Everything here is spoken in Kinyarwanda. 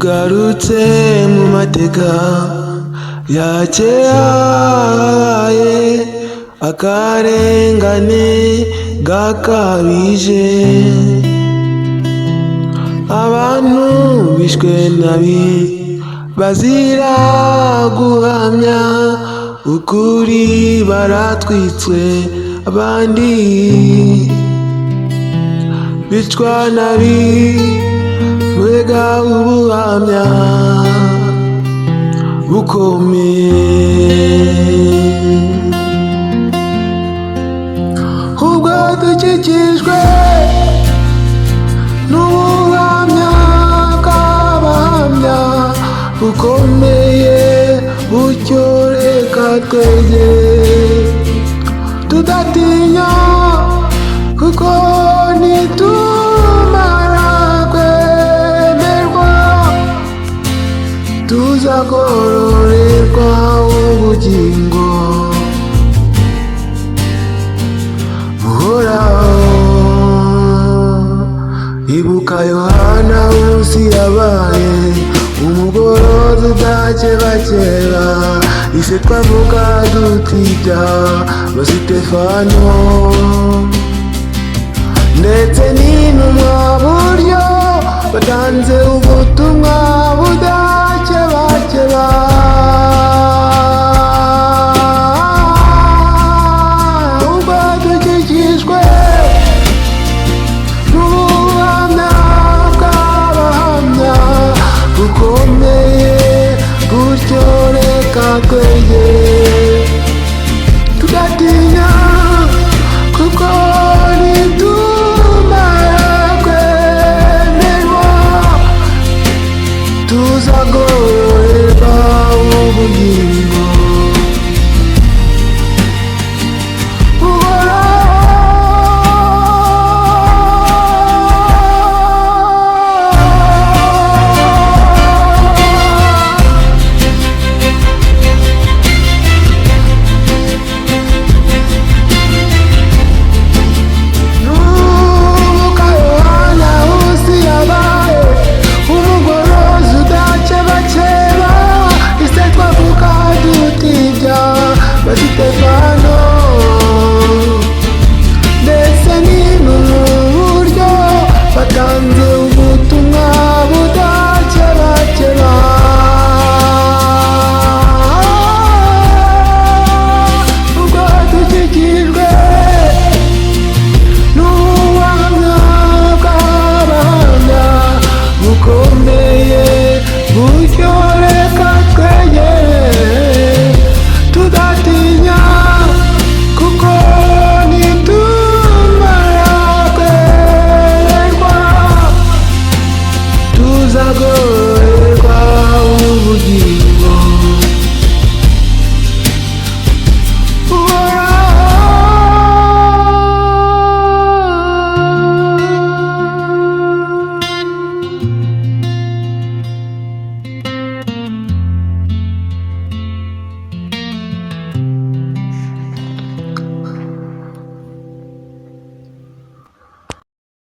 tugarutse mu mateka ya kera, akarengane gakabije, abantu bishwe nabi bazira guhamya ukuri, baratwitswe abandi bicwa nabi, mbega ubuhamya bukomeye. Ubwo dukikijwe n'ubuhamya bw'abahamya bukomeye, bucyo reka twegere tudatinya, kuko nitumara kwemerwa tuzagororerwa ubugingo buhoraho. Ibuka Yohana munsi yabaye umugorozi udakebakeba, ise twavuga dutibya ba Sitefano ndetse n'intumwa, buryo batanze ubutumwa budakebakeba. Ubwo dukikijwe n'ubuhamya bw'abahamya bukomeye, gutyo reka twegere tudatinya, kuko nitumara kwemerwa tuzagororerwa ubugingo Sitefano ndetse n'intumwa, buryo batanze ubutumwa budakebakeba. Ubwo dukikijwe n'ubuhamya bw'abahamya bukomeye, buryo reka twegere tudatinya, kuko nitumara kwemerwa tuzagororerwa